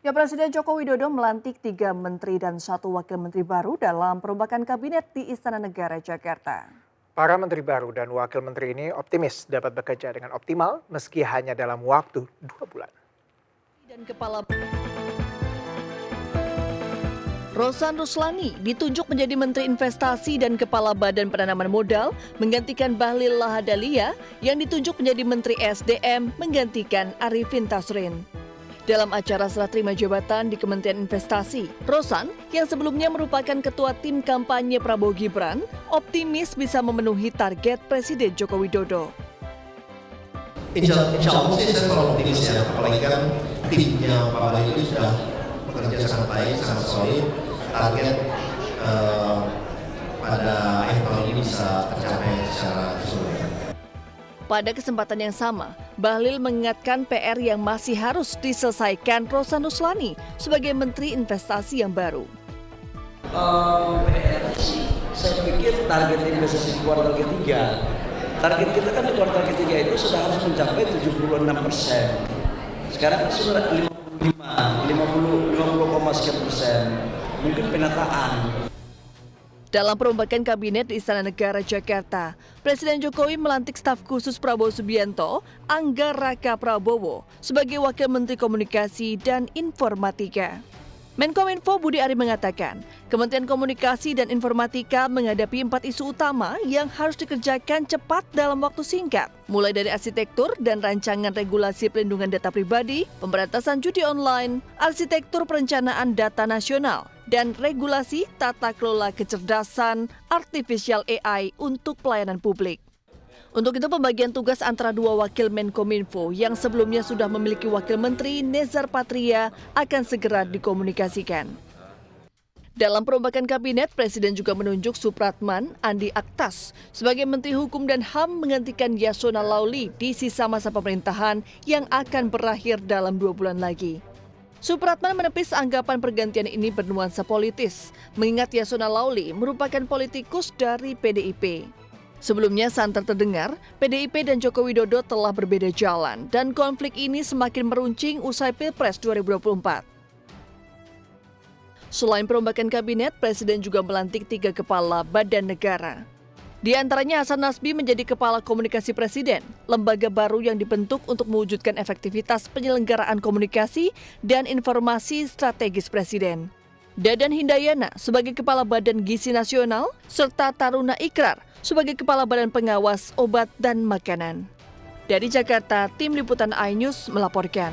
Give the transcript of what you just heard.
Ya, Presiden Joko Widodo melantik 3 menteri dan 1 wakil menteri baru dalam perombakan kabinet di Istana Negara, Jakarta. Para menteri baru dan wakil menteri ini optimis dapat bekerja dengan optimal meski hanya dalam waktu 2 bulan. Dan Kepala Rosan Ruslani ditunjuk menjadi Menteri Investasi dan Kepala Badan Penanaman Modal menggantikan Bahlil Lahadalia yang ditunjuk menjadi Menteri SDM menggantikan Arifin Tasrin. Dalam acara serah terima jabatan di Kementerian Investasi, Rosan yang sebelumnya merupakan ketua tim kampanye Prabowo Gibran optimis bisa memenuhi target Presiden Joko Widodo. Insya Allah sih saya kalau optimis ya, apalagi kan timnya Pak Bahlil itu sudah bekerja sangat baik, sangat solid. Target pada akhir tahun ini bisa tercapai secara keseluruhan. Pada kesempatan yang sama, Bahlil mengingatkan PR yang masih harus diselesaikan Rosan Ruslani sebagai Menteri Investasi yang baru. PR sih, saya pikir target investasi kuartal ketiga. Target kita kan di kuartal ketiga itu sudah harus mencapai 76%. Sekarang sudah 50,sekian%. Mungkin penataan. Dalam perombakan kabinet di Istana Negara Jakarta, Presiden Jokowi melantik staf khusus Prabowo Subianto, Angga Raka Prabowo, sebagai Wakil Menteri Komunikasi dan Informatika. Menkominfo Budi Ari mengatakan, Kementerian Komunikasi dan Informatika menghadapi 4 isu utama yang harus dikerjakan cepat dalam waktu singkat, mulai dari arsitektur dan rancangan regulasi pelindungan data pribadi, pemberantasan judi online, arsitektur perencanaan data nasional, dan regulasi tata kelola kecerdasan artificial AI untuk pelayanan publik. Untuk itu pembagian tugas antara 2 wakil Menkominfo yang sebelumnya sudah memiliki wakil menteri Nezar Patria akan segera dikomunikasikan. Dalam perombakan kabinet, Presiden juga menunjuk Supratman Andi Aktas sebagai Menteri Hukum dan HAM menggantikan Yasona Lauli di sisa masa pemerintahan yang akan berakhir dalam 2 bulan lagi. Supratman menepis anggapan pergantian ini bernuansa politis, mengingat Yasona Lauli merupakan politikus dari PDIP. Sebelumnya santer terdengar, PDIP dan Joko Widodo telah berbeda jalan dan konflik ini semakin meruncing usai Pilpres 2024. Selain perombakan kabinet, Presiden juga melantik 3 kepala badan negara. Di antaranya Hasan Nasbi menjadi Kepala Komunikasi Presiden, lembaga baru yang dibentuk untuk mewujudkan efektivitas penyelenggaraan komunikasi dan informasi strategis Presiden. Dadan Hindayana sebagai Kepala Badan Gizi Nasional, serta Taruna Ikrar sebagai Kepala Badan Pengawas Obat dan Makanan. Dari Jakarta, Tim Liputan iNews melaporkan.